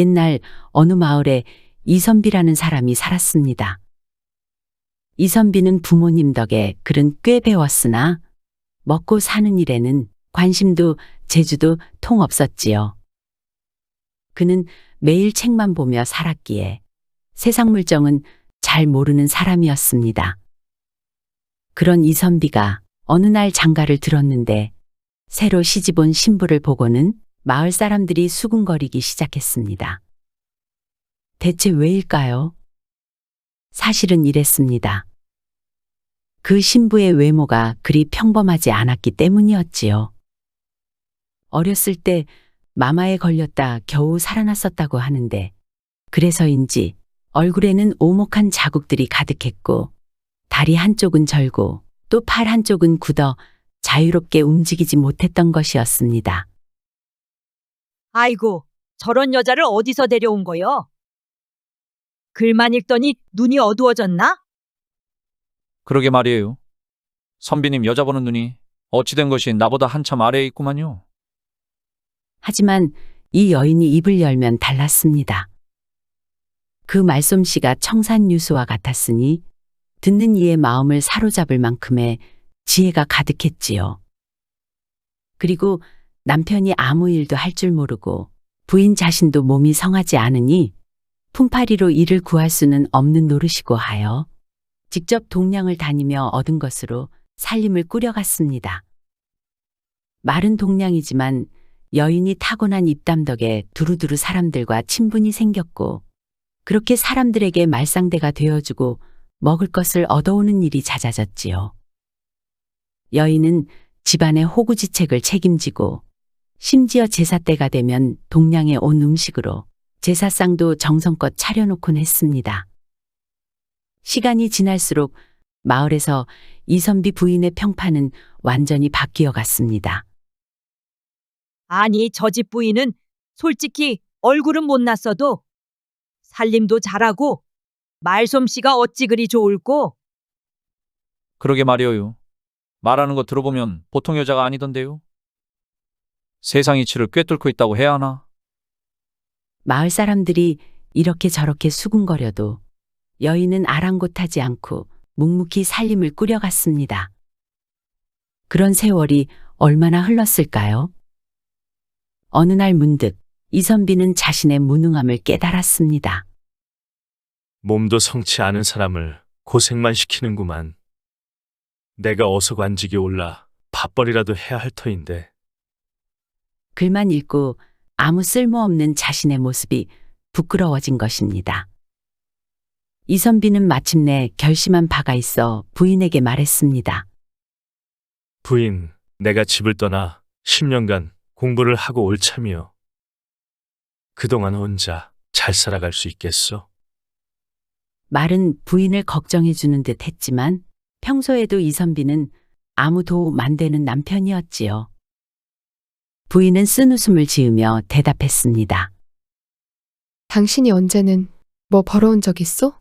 옛날 어느 마을에 이선비라는 사람이 살았습니다. 이선비는 부모님 덕에 글은 꽤 배웠으나 먹고 사는 일에는 관심도 재주도 통 없었지요. 그는 매일 책만 보며 살았기에 세상 물정은 잘 모르는 사람이었습니다. 그런 이선비가 어느 날 장가를 들었는데 새로 시집 온 신부를 보고는 마을 사람들이 수군거리기 시작했습니다. 대체 왜일까요? 사실은 이랬습니다. 그 신부의 외모가 그리 평범하지 않았기 때문이었지요. 어렸을 때 마마에 걸렸다 겨우 살아났었다고 하는데 그래서인지 얼굴에는 오목한 자국들이 가득했고 다리 한쪽은 절고 또 팔 한쪽은 굳어 자유롭게 움직이지 못했던 것이었습니다. 아이고, 저런 여자를 어디서 데려온 거요? 글만 읽더니 눈이 어두워졌나? 그러게 말이에요. 선비님 여자 보는 눈이 어찌된 것이 나보다 한참 아래에 있구만요. 하지만 이 여인이 입을 열면 달랐습니다. 그 말솜씨가 청산유수와 같았으니 듣는 이의 마음을 사로잡을 만큼의 지혜가 가득했지요. 그리고 남편이 아무 일도 할 줄 모르고 부인 자신도 몸이 성하지 않으니 품팔이로 일을 구할 수는 없는 노릇이고 하여 직접 동량을 다니며 얻은 것으로 살림을 꾸려갔습니다. 말은 동량이지만 여인이 타고난 입담 덕에 두루두루 사람들과 친분이 생겼고 그렇게 사람들에게 말상대가 되어주고 먹을 것을 얻어오는 일이 잦아졌지요. 여인은 집안의 호구지책을 책임지고 심지어 제사 때가 되면 동량에 온 음식으로 제사상도 정성껏 차려놓곤 했습니다. 시간이 지날수록 마을에서 이선비 부인의 평판은 완전히 바뀌어 갔습니다. 아니, 저 집 부인은 솔직히 얼굴은 못났어도 살림도 잘하고 말솜씨가 어찌 그리 좋을꼬? 그러게 말이에요. 말하는 거 들어보면 보통 여자가 아니던데요. 세상 이치를 꿰뚫고 있다고 해야 하나? 마을 사람들이 이렇게 저렇게 수군거려도 여인은 아랑곳하지 않고 묵묵히 살림을 꾸려갔습니다. 그런 세월이 얼마나 흘렀을까요? 어느 날 문득 이선비는 자신의 무능함을 깨달았습니다. 몸도 성치 않은 사람을 고생만 시키는구만. 내가 어서관직에 올라 밥벌이라도 해야 할 터인데. 글만 읽고 아무 쓸모없는 자신의 모습이 부끄러워진 것입니다. 이선비는 마침내 결심한 바가 있어 부인에게 말했습니다. 부인, 내가 집을 떠나 10년간 공부를 하고 올 참이요. 그동안 혼자 잘 살아갈 수 있겠소? 말은 부인을 걱정해 주는 듯 했지만 평소에도 이선비는 아무 도움 안 되는 남편이었지요. 부인은 쓴웃음을 지으며 대답했습니다. 당신이 언제는 뭐 벌어온 적 있어?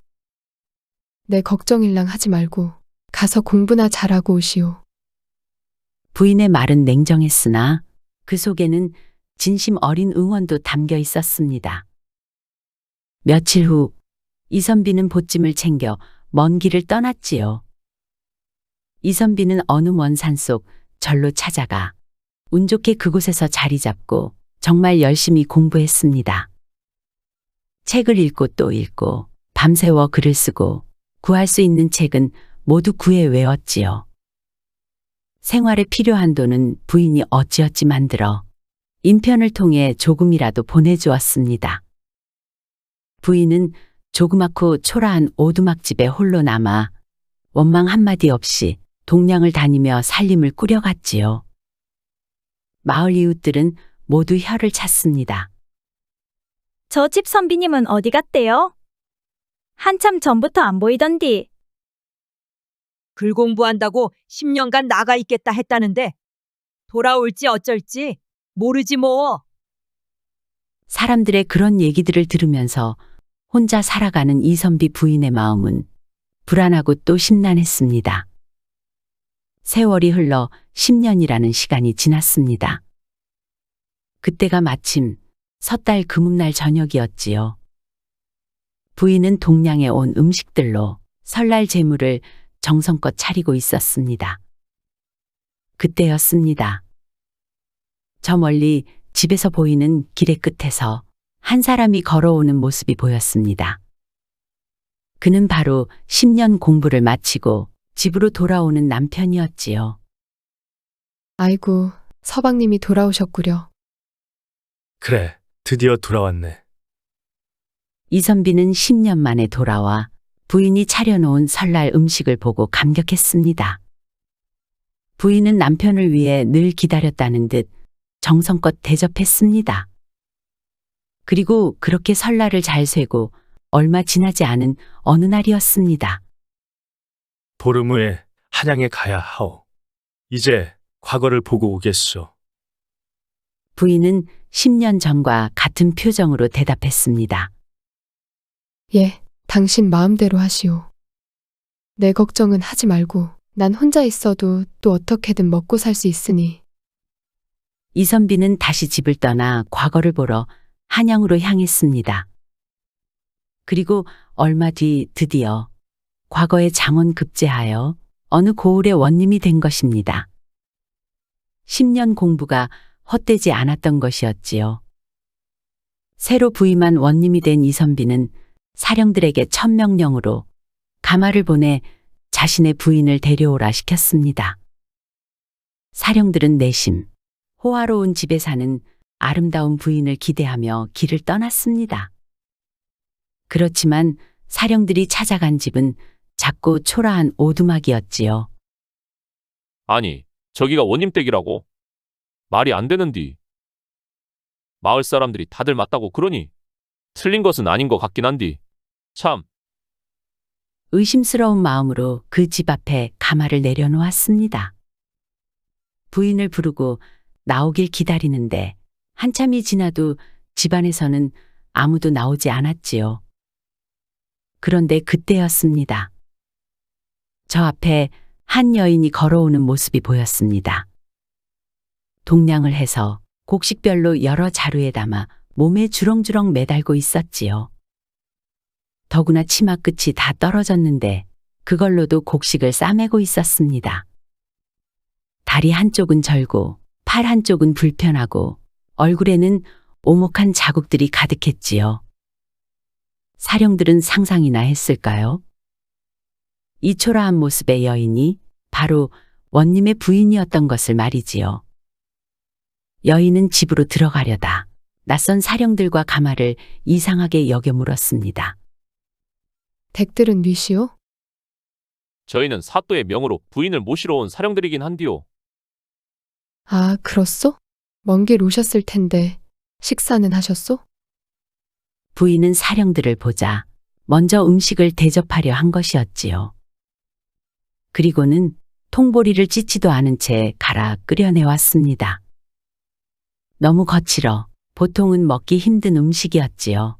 내 걱정일랑 하지 말고 가서 공부나 잘하고 오시오. 부인의 말은 냉정했으나 그 속에는 진심 어린 응원도 담겨 있었습니다. 며칠 후 이선비는 보찜을 챙겨 먼 길을 떠났지요. 이선비는 어느 먼 산속 절로 찾아가 운 좋게 그곳에서 자리 잡고 정말 열심히 공부했습니다. 책을 읽고 또 읽고 밤새워 글을 쓰고 구할 수 있는 책은 모두 구해 외웠지요. 생활에 필요한 돈은 부인이 어찌어찌 만들어 인편을 통해 조금이라도 보내주었습니다. 부인은 조그맣고 초라한 오두막집에 홀로 남아 원망 한마디 없이 동량을 다니며 살림을 꾸려갔지요. 마을 이웃들은 모두 혀를 찼습니다. 저 집 선비님은 어디 갔대요? 한참 전부터 안 보이던디. 글 공부한다고 10년간 나가 있겠다 했다는데 돌아올지 어쩔지 모르지 뭐. 사람들의 그런 얘기들을 들으면서 혼자 살아가는 이선비 부인의 마음은 불안하고 또 심란했습니다. 세월이 흘러 10년이라는 시간이 지났습니다. 그때가 마침 섣달 금음날 저녁이었지요. 부인은 동량에 온 음식들로 설날 제물을 정성껏 차리고 있었습니다. 그때였습니다. 저 멀리 집에서 보이는 길의 끝에서 한 사람이 걸어오는 모습이 보였습니다. 그는 바로 10년 공부를 마치고 집으로 돌아오는 남편이었지요. 아이고, 서방님이 돌아오셨구려. 그래, 드디어 돌아왔네. 이선비는 10년 만에 돌아와 부인이 차려놓은 설날 음식을 보고 감격했습니다. 부인은 남편을 위해 늘 기다렸다는 듯 정성껏 대접했습니다. 그리고 그렇게 설날을 잘 쇠고 얼마 지나지 않은 어느 날이었습니다. 보름 후에 한양에 가야 하오. 이제 과거를 보고 오겠소. 부인은 10년 전과 같은 표정으로 대답했습니다. 예, 당신 마음대로 하시오. 내 걱정은 하지 말고 난 혼자 있어도 또 어떻게든 먹고 살 수 있으니. 이선비는 다시 집을 떠나 과거를 보러 한양으로 향했습니다. 그리고 얼마 뒤 드디어 과거의 장원 급제하여 어느 고을의 원님이 된 것입니다. 10년 공부가 헛되지 않았던 것이었지요. 새로 부임한 원님이 된 이선비는 사령들에게 천명령으로 가마를 보내 자신의 부인을 데려오라 시켰습니다. 사령들은 내심 호화로운 집에 사는 아름다운 부인을 기대하며 길을 떠났습니다. 그렇지만 사령들이 찾아간 집은 작고 초라한 오두막이었지요. 아니, 저기가 원님 댁이라고? 말이 안 되는디. 마을 사람들이 다들 맞다고 그러니 틀린 것은 아닌 것 같긴 한디. 참, 의심스러운 마음으로 그 집 앞에 가마를 내려놓았습니다. 부인을 부르고 나오길 기다리는데 한참이 지나도 집안에서는 아무도 나오지 않았지요. 그런데 그때였습니다. 저 앞에 한 여인이 걸어오는 모습이 보였습니다. 동량을 해서 곡식별로 여러 자루에 담아 몸에 주렁주렁 매달고 있었지요. 더구나 치마 끝이 다 떨어졌는데 그걸로도 곡식을 싸매고 있었습니다. 다리 한쪽은 절고 팔 한쪽은 불편하고 얼굴에는 오목한 자국들이 가득했지요. 사령들은 상상이나 했을까요? 이 초라한 모습의 여인이 바로 원님의 부인이었던 것을 말이지요. 여인은 집으로 들어가려다 낯선 사령들과 가마를 이상하게 여겨 물었습니다. 댁들은 뉘시오? 저희는 사또의 명으로 부인을 모시러 온 사령들이긴 한디요. 아, 그렇소? 먼 길 오셨을 텐데 식사는 하셨소? 부인은 사령들을 보자 먼저 음식을 대접하려 한 것이었지요. 그리고는 통보리를 찢지도 않은 채 갈아 끓여내왔습니다. 너무 거칠어 보통은 먹기 힘든 음식이었지요.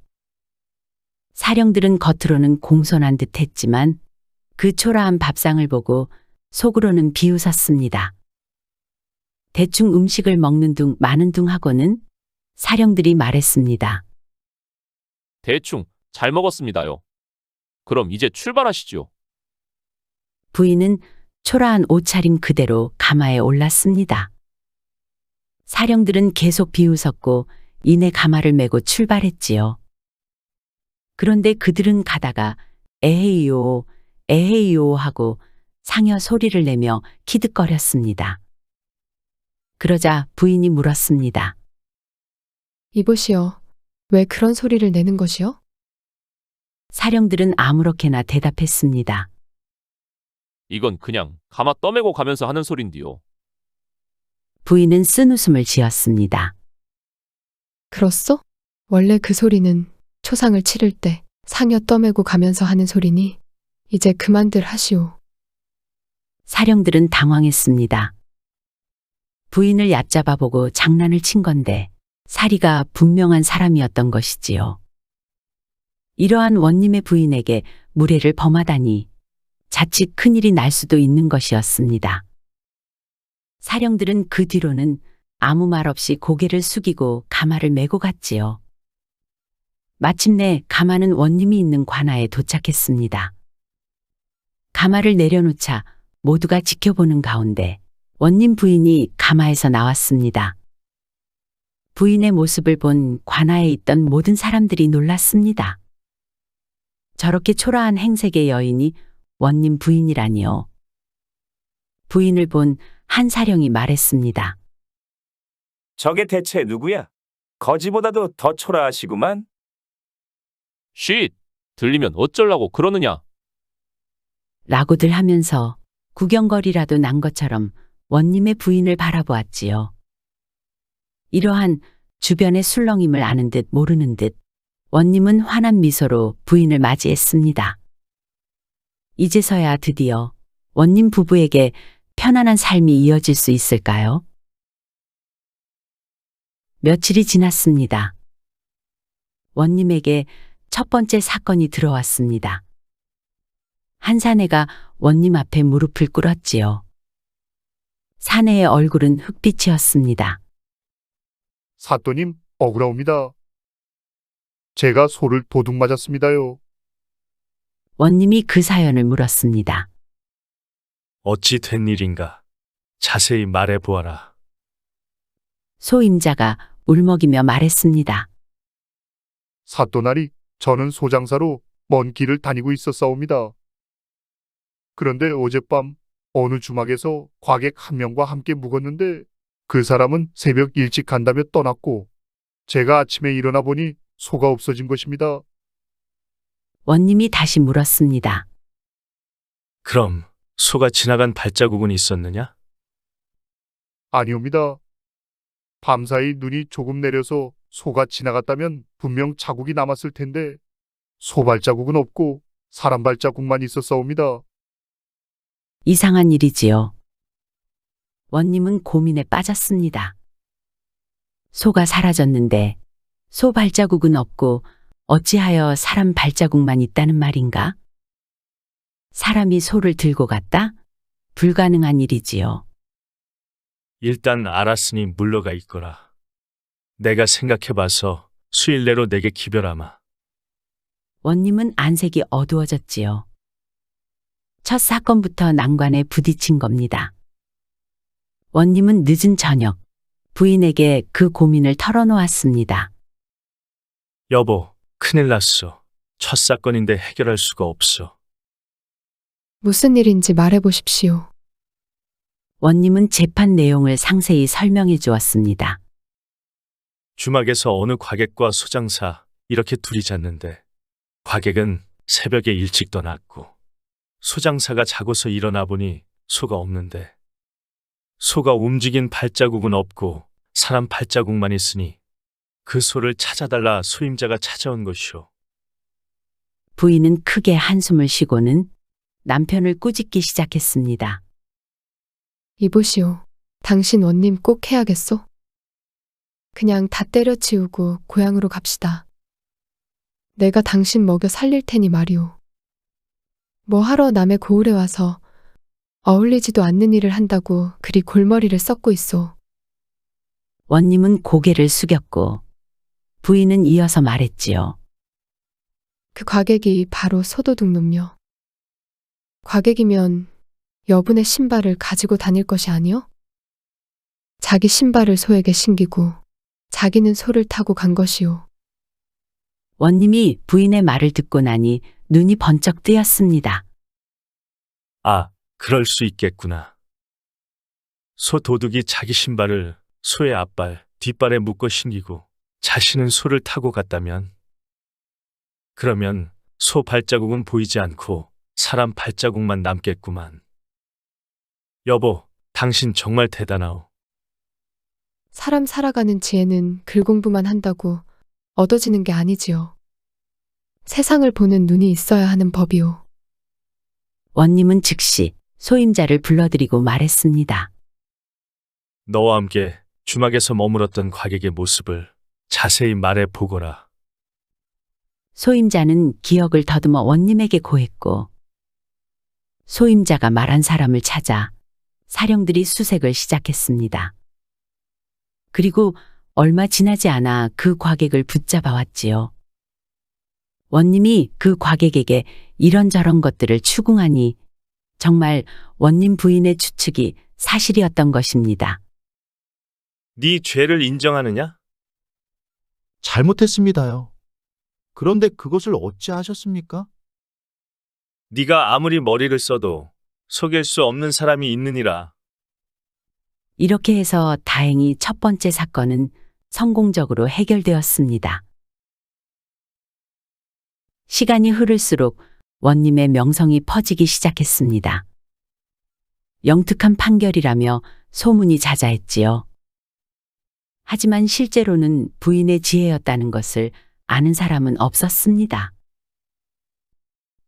사령들은 겉으로는 공손한 듯 했지만 그 초라한 밥상을 보고 속으로는 비웃었습니다. 대충 음식을 먹는 둥 마는 둥 하고는 사령들이 말했습니다. 대충 잘 먹었습니다요. 그럼 이제 출발하시죠. 부인은 초라한 옷차림 그대로 가마에 올랐습니다. 사령들은 계속 비웃었고 이내 가마를 메고 출발했지요. 그런데 그들은 가다가 에헤이요, 에헤이요 하고 상여 소리를 내며 키득거렸습니다. 그러자 부인이 물었습니다. 이보시오. 왜 그런 소리를 내는 것이요? 사령들은 아무렇게나 대답했습니다. 이건 그냥 가마 떠매고 가면서 하는 소린디요. 부인은 쓴웃음을 지었습니다. 그렇소? 원래 그 소리는 초상을 치를 때 상여 떠매고 가면서 하는 소리니 이제 그만들 하시오. 사령들은 당황했습니다. 부인을 얕잡아 보고 장난을 친 건데 사리가 분명한 사람이었던 것이지요. 이러한 원님의 부인에게 무례를 범하다니 자칫 큰일이 날 수도 있는 것이었습니다. 사령들은 그 뒤로는 아무 말 없이 고개를 숙이고 가마를 메고 갔지요. 마침내 가마는 원님이 있는 관아에 도착했습니다. 가마를 내려놓자 모두가 지켜보는 가운데 원님 부인이 가마에서 나왔습니다. 부인의 모습을 본 관아에 있던 모든 사람들이 놀랐습니다. 저렇게 초라한 행색의 여인이 원님 부인이라니요. 부인을 본 한 사령이 말했습니다. 저게 대체 누구야? 거지보다도 더 초라하시구만. 쉿! 들리면 어쩌려고 그러느냐? 라고들 하면서 구경거리라도 난 것처럼 원님의 부인을 바라보았지요. 이러한 주변의 술렁임을 아는 듯 모르는 듯 원님은 환한 미소로 부인을 맞이했습니다. 이제서야 드디어 원님 부부에게 편안한 삶이 이어질 수 있을까요? 며칠이 지났습니다. 원님에게 첫 번째 사건이 들어왔습니다. 한 사내가 원님 앞에 무릎을 꿇었지요. 사내의 얼굴은 흑빛이었습니다. 사또님, 억울하옵니다. 제가 소를 도둑 맞았습니다요. 원님이 그 사연을 물었습니다. 어찌 된 일인가? 자세히 말해 보아라. 소임자가 울먹이며 말했습니다. 사또나리, 저는 소장사로 먼 길을 다니고 있었사옵니다. 그런데 어젯밤 어느 주막에서 과객 한 명과 함께 묵었는데 그 사람은 새벽 일찍 간다며 떠났고 제가 아침에 일어나 보니 소가 없어진 것입니다. 원님이 다시 물었습니다. 그럼 소가 지나간 발자국은 있었느냐? 아니옵니다. 밤사이 눈이 조금 내려서 소가 지나갔다면 분명 자국이 남았을 텐데 소 발자국은 없고 사람 발자국만 있었사옵니다. 이상한 일이지요. 원님은 고민에 빠졌습니다. 소가 사라졌는데 소 발자국은 없고 어찌하여 사람 발자국만 있다는 말인가? 사람이 소를 들고 갔다? 불가능한 일이지요. 일단 알았으니 물러가 있거라. 내가 생각해봐서 수일 내로 내게 기별하마. 원님은 안색이 어두워졌지요. 첫 사건부터 난관에 부딪힌 겁니다. 원님은 늦은 저녁 부인에게 그 고민을 털어놓았습니다. 여보, 큰일 났어. 첫 사건인데 해결할 수가 없어. 무슨 일인지 말해보십시오. 원님은 재판 내용을 상세히 설명해 주었습니다. 주막에서 어느 과객과 소장사 이렇게 둘이 잤는데 과객은 새벽에 일찍 떠났고 소장사가 자고서 일어나 보니 소가 없는데 소가 움직인 발자국은 없고 사람 발자국만 있으니 그 소를 찾아달라 소임자가 찾아온 것이오. 부인은 크게 한숨을 쉬고는 남편을 꾸짖기 시작했습니다. 이보시오. 당신 원님 꼭 해야겠소? 그냥 다 때려치우고 고향으로 갑시다. 내가 당신 먹여 살릴 테니 말이오. 뭐 하러 남의 고을에 와서 어울리지도 않는 일을 한다고 그리 골머리를 썩고 있소. 원님은 고개를 숙였고 부인은 이어서 말했지요. 그 과객이 바로 소도둑 놈요. 과객이면 여분의 신발을 가지고 다닐 것이 아니오? 자기 신발을 소에게 신기고 자기는 소를 타고 간 것이오. 원님이 부인의 말을 듣고 나니 눈이 번쩍 뜨였습니다. 아, 그럴 수 있겠구나. 소 도둑이 자기 신발을 소의 앞발, 뒷발에 묶어 신기고 자신은 소를 타고 갔다면 그러면 소 발자국은 보이지 않고 사람 발자국만 남겠구만. 여보, 당신 정말 대단하오. 사람 살아가는 지혜는 글 공부만 한다고 얻어지는 게 아니지요. 세상을 보는 눈이 있어야 하는 법이오. 원님은 즉시 소임자를 불러들이고 말했습니다. 너와 함께 주막에서 머물었던 과객의 모습을 자세히 말해 보거라. 소임자는 기억을 더듬어 원님에게 고했고 소임자가 말한 사람을 찾아 사령들이 수색을 시작했습니다. 그리고 얼마 지나지 않아 그 과객을 붙잡아 왔지요. 원님이 그 과객에게 이런저런 것들을 추궁하니 정말 원님 부인의 추측이 사실이었던 것입니다. 네 죄를 인정하느냐? 잘못했습니다요. 그런데 그것을 어찌 하셨습니까? 네가 아무리 머리를 써도 속일 수 없는 사람이 있느니라. 이렇게 해서 다행히 첫 번째 사건은 성공적으로 해결되었습니다. 시간이 흐를수록 원님의 명성이 퍼지기 시작했습니다. 영특한 판결이라며 소문이 자자했지요. 하지만 실제로는 부인의 지혜였다는 것을 아는 사람은 없었습니다.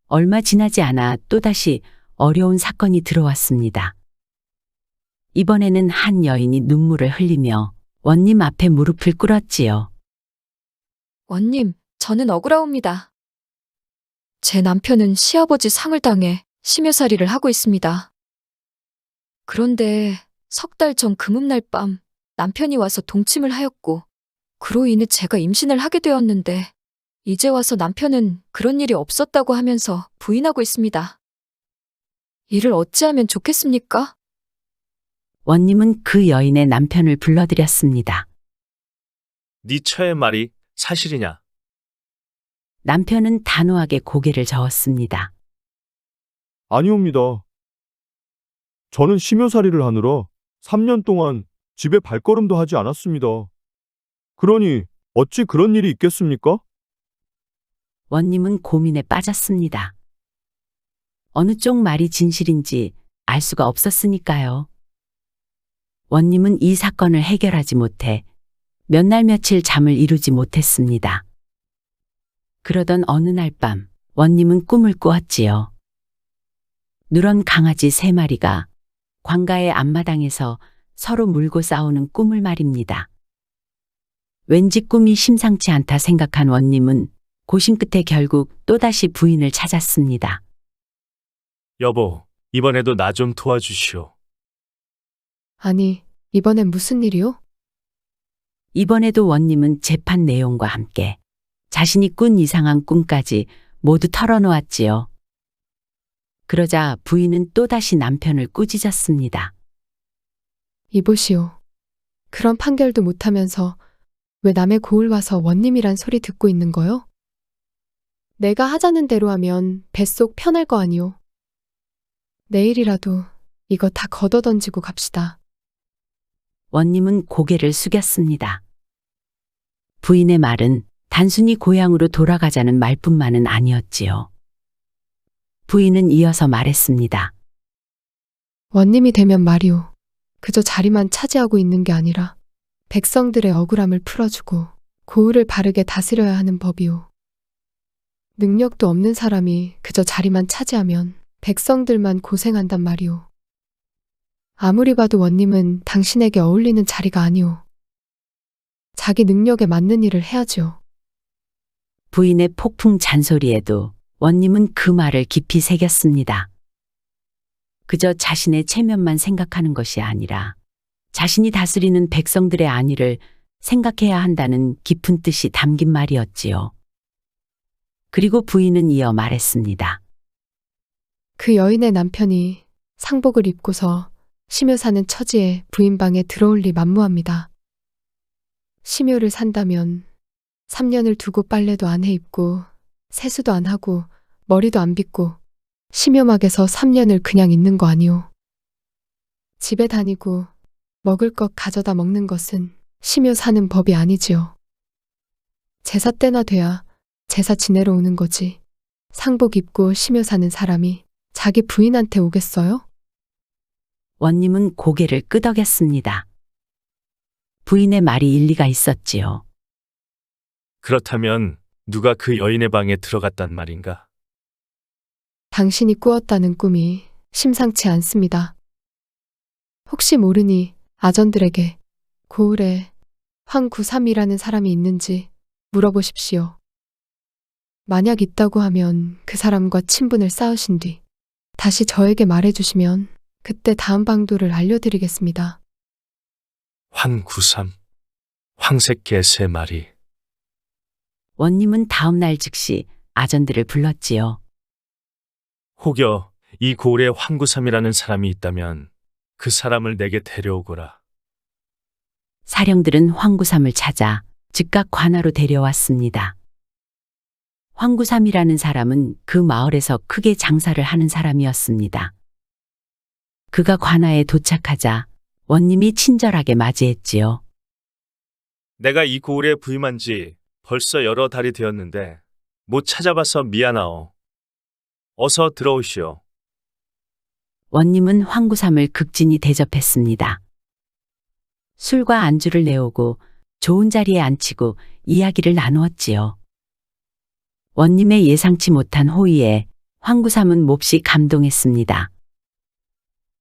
얼마 지나지 않아 또다시 어려운 사건이 들어왔습니다. 이번에는 한 여인이 눈물을 흘리며 원님 앞에 무릎을 꿇었지요. 원님, 저는 억울하옵니다. 제 남편은 시아버지 상을 당해 심여살이를 하고 있습니다. 그런데 석 달 전 금음날 밤 남편이 와서 동침을 하였고 그로 인해 제가 임신을 하게 되었는데 이제 와서 남편은 그런 일이 없었다고 하면서 부인하고 있습니다. 이를 어찌하면 좋겠습니까? 원님은 그 여인의 남편을 불러들였습니다. 네 처의 말이 사실이냐? 남편은 단호하게 고개를 저었습니다. 아니옵니다. 저는 심여살이를 하느라 3년 동안 집에 발걸음도 하지 않았습니다. 그러니 어찌 그런 일이 있겠습니까? 원님은 고민에 빠졌습니다. 어느 쪽 말이 진실인지 알 수가 없었으니까요. 원님은 이 사건을 해결하지 못해 몇 날 며칠 잠을 이루지 못했습니다. 그러던 어느 날 밤 원님은 꿈을 꾸었지요. 누런 강아지 3마리가 관가의 앞마당에서 서로 물고 싸우는 꿈을 말입니다. 왠지 꿈이 심상치 않다 생각한 원님은 고심 끝에 결국 또다시 부인을 찾았습니다. 여보, 이번에도 나 좀 도와주시오. 아니, 이번엔 무슨 일이요? 이번에도 원님은 재판 내용과 함께 자신이 꾼 이상한 꿈까지 모두 털어놓았지요. 그러자 부인은 또다시 남편을 꾸짖었습니다. 이보시오. 그런 판결도 못하면서 왜 남의 고을 와서 원님이란 소리 듣고 있는 거요? 내가 하자는 대로 하면 뱃속 편할 거 아니오. 내일이라도 이거 다 걷어던지고 갑시다. 원님은 고개를 숙였습니다. 부인의 말은 단순히 고향으로 돌아가자는 말뿐만은 아니었지요. 부인은 이어서 말했습니다. 원님이 되면 말이오. 그저 자리만 차지하고 있는 게 아니라 백성들의 억울함을 풀어주고 고을을 바르게 다스려야 하는 법이오. 능력도 없는 사람이 그저 자리만 차지하면 백성들만 고생한단 말이오. 아무리 봐도 원님은 당신에게 어울리는 자리가 아니오. 자기 능력에 맞는 일을 해야지요. 부인의 폭풍 잔소리에도 원님은 그 말을 깊이 새겼습니다. 그저 자신의 체면만 생각하는 것이 아니라 자신이 다스리는 백성들의 안위를 생각해야 한다는 깊은 뜻이 담긴 말이었지요. 그리고 부인은 이어 말했습니다. 그 여인의 남편이 상복을 입고서 심여 사는 처지에 부인 방에 들어올 리 만무합니다. 심여를 산다면 3년을 두고 빨래도 안 해 입고 세수도 안 하고 머리도 안 빗고 심여막에서 3년을 그냥 있는 거 아니오. 집에 다니고 먹을 것 가져다 먹는 것은 심여 사는 법이 아니지요. 제사 때나 돼야 제사 지내러 오는 거지. 상복 입고 심여 사는 사람이 자기 부인한테 오겠어요? 원님은 고개를 끄덕였습니다. 부인의 말이 일리가 있었지요. 그렇다면 누가 그 여인의 방에 들어갔단 말인가? 당신이 꾸었다는 꿈이 심상치 않습니다. 혹시 모르니 아전들에게 고을에 황구삼이라는 사람이 있는지 물어보십시오. 만약 있다고 하면 그 사람과 친분을 쌓으신 뒤 다시 저에게 말해주시면 그때 다음 방도를 알려드리겠습니다. 황구삼. 황새개 3마리. 원님은 다음 날 즉시 아전들을 불렀지요. 혹여 이 고을에 황구삼이라는 사람이 있다면 그 사람을 내게 데려오거라. 사령들은 황구삼을 찾아 즉각 관하로 데려왔습니다. 황구삼이라는 사람은 그 마을에서 크게 장사를 하는 사람이었습니다. 그가 관아에 도착하자 원님이 친절하게 맞이했지요. 내가 이 고을에 부임한 지 벌써 여러 달이 되었는데 못 찾아봐서 미안하오. 어서 들어오시오. 원님은 황구삼을 극진히 대접했습니다. 술과 안주를 내오고 좋은 자리에 앉히고 이야기를 나누었지요. 원님의 예상치 못한 호의에 황구삼은 몹시 감동했습니다.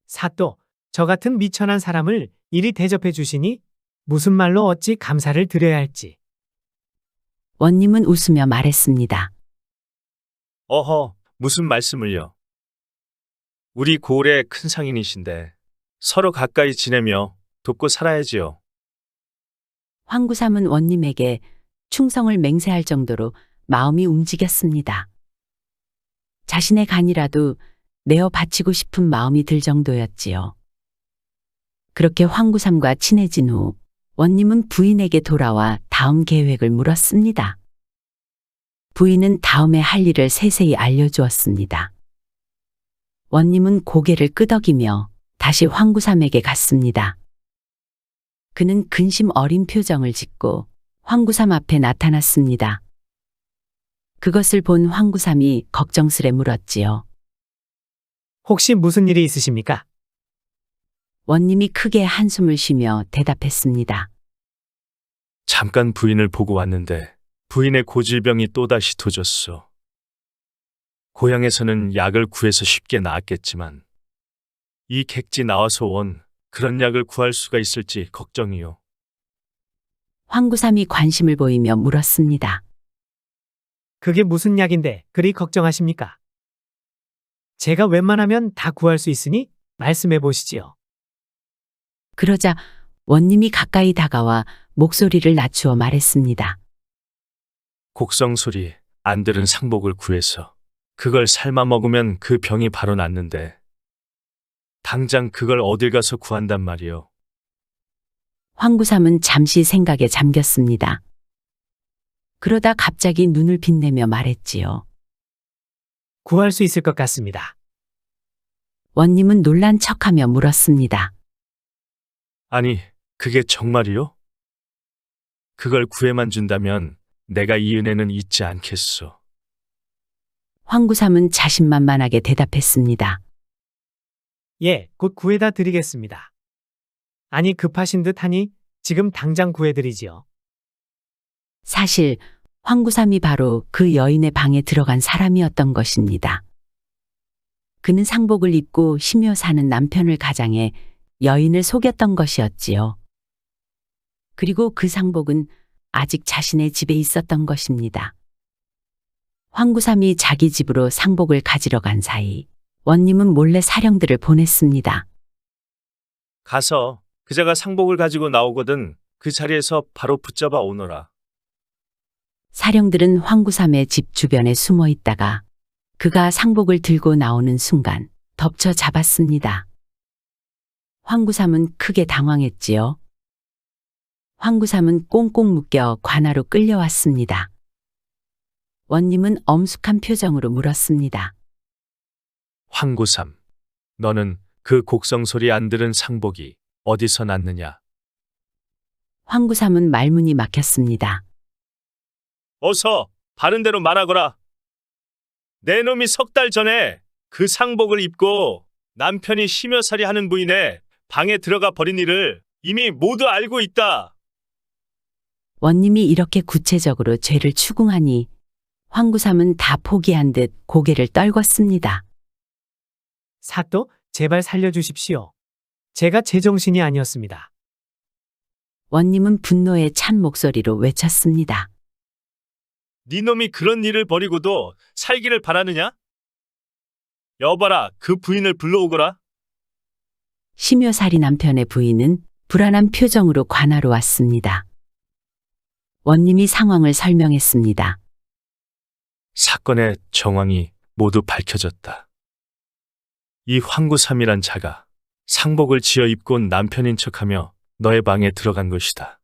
사또, 저 같은 미천한 사람을 이리 대접해 주시니 무슨 말로 어찌 감사를 드려야 할지. 원님은 웃으며 말했습니다. 어허, 무슨 말씀을요. 우리 고을의 큰 상인이신데 서로 가까이 지내며 돕고 살아야지요. 황구삼은 원님에게 충성을 맹세할 정도로 마음이 움직였습니다. 자신의 간이라도 내어 바치고 싶은 마음이 들 정도였지요. 그렇게 황구삼과 친해진 후 원님은 부인에게 돌아와 다음 계획을 물었습니다. 부인은 다음에 할 일을 세세히 알려주었습니다. 원님은 고개를 끄덕이며 다시 황구삼에게 갔습니다. 그는 근심 어린 표정을 짓고 황구삼 앞에 나타났습니다. 그것을 본 황구삼이 걱정스레 물었지요. 혹시 무슨 일이 있으십니까? 원님이 크게 한숨을 쉬며 대답했습니다. 잠깐 부인을 보고 왔는데 부인의 고질병이 또다시 도졌소. 고향에서는 약을 구해서 쉽게 나았겠지만 이 객지 나와서 온 그런 약을 구할 수가 있을지 걱정이요. 황구삼이 관심을 보이며 물었습니다. 그게 무슨 약인데 그리 걱정하십니까? 제가 웬만하면 다 구할 수 있으니 말씀해 보시지요. 그러자 원님이 가까이 다가와 목소리를 낮추어 말했습니다. 곡성소리 안 들은 상복을 구해서 그걸 삶아 먹으면 그 병이 바로 낫는데 당장 그걸 어딜 가서 구한단 말이요. 황구삼은 잠시 생각에 잠겼습니다. 그러다 갑자기 눈을 빛내며 말했지요. 구할 수 있을 것 같습니다. 원님은 놀란 척하며 물었습니다. 아니, 그게 정말이요? 그걸 구해만 준다면 내가 이 은혜는 잊지 않겠소. 황구삼은 자신만만하게 대답했습니다. 예, 곧 구해다 드리겠습니다. 아니 급하신 듯 하니 지금 당장 구해드리지요. 사실 황구삼이 바로 그 여인의 방에 들어간 사람이었던 것입니다. 그는 상복을 입고 쉬며 사는 남편을 가장해 여인을 속였던 것이었지요. 그리고 그 상복은 아직 자신의 집에 있었던 것입니다. 황구삼이 자기 집으로 상복을 가지러 간 사이 원님은 몰래 사령들을 보냈습니다. 가서 그자가 상복을 가지고 나오거든 그 자리에서 바로 붙잡아 오너라. 사령들은 황구삼의 집 주변에 숨어 있다가 그가 상복을 들고 나오는 순간 덮쳐 잡았습니다. 황구삼은 크게 당황했지요. 황구삼은 꽁꽁 묶여 관아로 끌려왔습니다. 원님은 엄숙한 표정으로 물었습니다. 황구삼, 너는 그 곡성소리 안 들은 상복이 어디서 났느냐? 황구삼은 말문이 막혔습니다. 어서 바른 대로 말하거라. 내 놈이 석 달 전에 그 상복을 입고 남편이 심여살이 하는 부인의 방에 들어가 버린 일을 이미 모두 알고 있다. 원님이 이렇게 구체적으로 죄를 추궁하니 황구삼은 다 포기한 듯 고개를 떨궜습니다. 사또, 제발 살려주십시오. 제가 제정신이 아니었습니다. 원님은 분노에 찬 목소리로 외쳤습니다. 네 놈이 그런 일을 벌이고도 살기를 바라느냐? 여봐라, 그 부인을 불러오거라. 심여살이 남편의 부인은 불안한 표정으로 관하로 왔습니다. 원님이 상황을 설명했습니다. 사건의 정황이 모두 밝혀졌다. 이 황구삼이란 자가 상복을 지어 입고 온 남편인 척하며 너의 방에 들어간 것이다.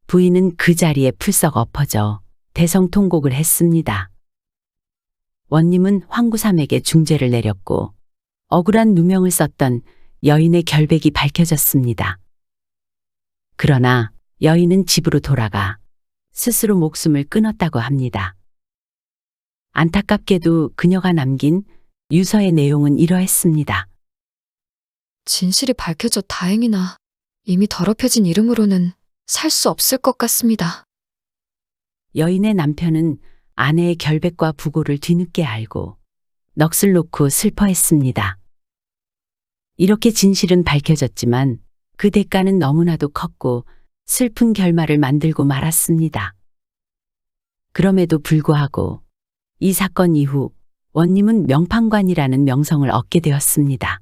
부인은 그 자리에 풀썩 엎어져 대성통곡을 했습니다. 원님은 황구삼에게 중죄를 내렸고 억울한 누명을 썼던 여인의 결백이 밝혀졌습니다. 그러나 여인은 집으로 돌아가 스스로 목숨을 끊었다고 합니다. 안타깝게도 그녀가 남긴 유서의 내용은 이러했습니다. 진실이 밝혀져 다행이나 이미 더럽혀진 이름으로는 살 수 없을 것 같습니다. 여인의 남편은 아내의 결백과 부고를 뒤늦게 알고 넋을 놓고 슬퍼했습니다. 이렇게 진실은 밝혀졌지만 그 대가는 너무나도 컸고 슬픈 결말을 만들고 말았습니다. 그럼에도 불구하고 이 사건 이후 원님은 명판관이라는 명성을 얻게 되었습니다.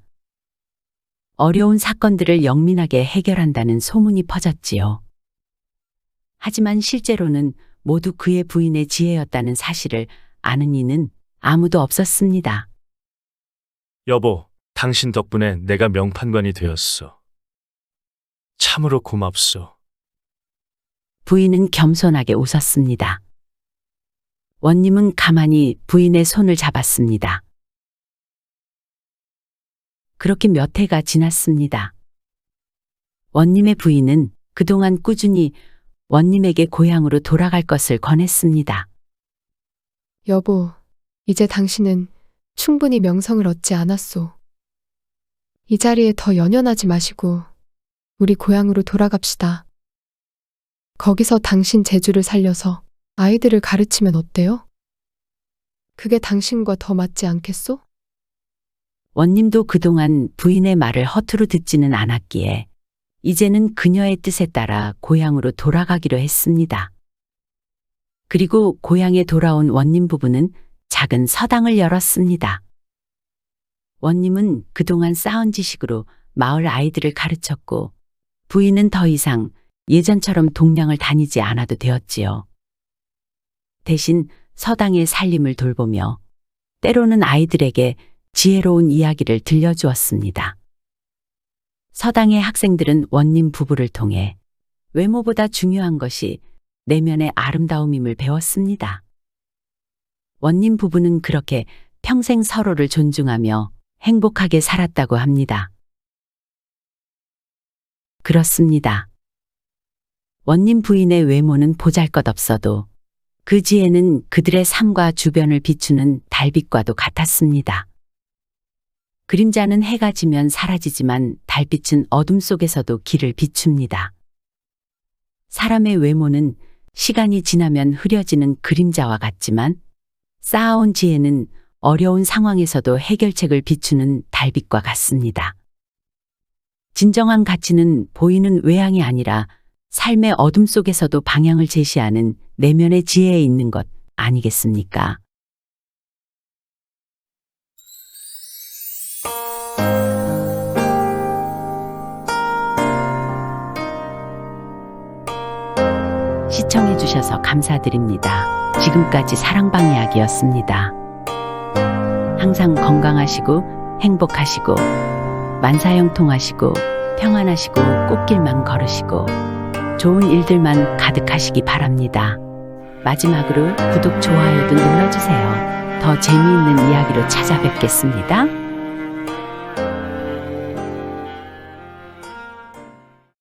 어려운 사건들을 영민하게 해결한다는 소문이 퍼졌지요. 하지만 실제로는 모두 그의 부인의 지혜였다는 사실을 아는 이는 아무도 없었습니다. 여보, 당신 덕분에 내가 명판관이 되었어. 참으로 고맙소. 부인은 겸손하게 웃었습니다. 원님은 가만히 부인의 손을 잡았습니다. 그렇게 몇 해가 지났습니다. 원님의 부인은 그동안 꾸준히 원님에게 고향으로 돌아갈 것을 권했습니다. 여보, 이제 당신은 충분히 명성을 얻지 않았소. 이 자리에 더 연연하지 마시고 우리 고향으로 돌아갑시다. 거기서 당신 재주를 살려서 아이들을 가르치면 어때요? 그게 당신과 더 맞지 않겠소? 원님도 그동안 부인의 말을 허투루 듣지는 않았기에 이제는 그녀의 뜻에 따라 고향으로 돌아가기로 했습니다. 그리고 고향에 돌아온 원님 부부는 작은 서당을 열었습니다. 원님은 그동안 쌓은 지식으로 마을 아이들을 가르쳤고 부인은 더 이상 예전처럼 동량을 다니지 않아도 되었지요. 대신 서당의 살림을 돌보며 때로는 아이들에게 지혜로운 이야기를 들려주었습니다. 서당의 학생들은 원님 부부를 통해 외모보다 중요한 것이 내면의 아름다움임을 배웠습니다. 원님 부부는 그렇게 평생 서로를 존중하며 행복하게 살았다고 합니다. 그렇습니다. 원님 부인의 외모는 보잘것없어도 그 지혜는 그들의 삶과 주변을 비추는 달빛과도 같았습니다. 그림자는 해가 지면 사라지지만 달빛은 어둠 속에서도 길을 비춥니다. 사람의 외모는 시간이 지나면 흐려지는 그림자와 같지만 쌓아온 지혜는 어려운 상황에서도 해결책을 비추는 달빛과 같습니다. 진정한 가치는 보이는 외향이 아니라 삶의 어둠 속에서도 방향을 제시하는 내면의 지혜에 있는 것 아니겠습니까? 시청해주셔서 감사드립니다. 지금까지 사랑방 이야기였습니다. 항상 건강하시고 행복하시고 만사형통하시고 평안하시고 꽃길만 걸으시고 좋은 일들만 가득하시기 바랍니다. 마지막으로 구독, 좋아요도 눌러주세요. 더 재미있는 이야기로 찾아뵙겠습니다.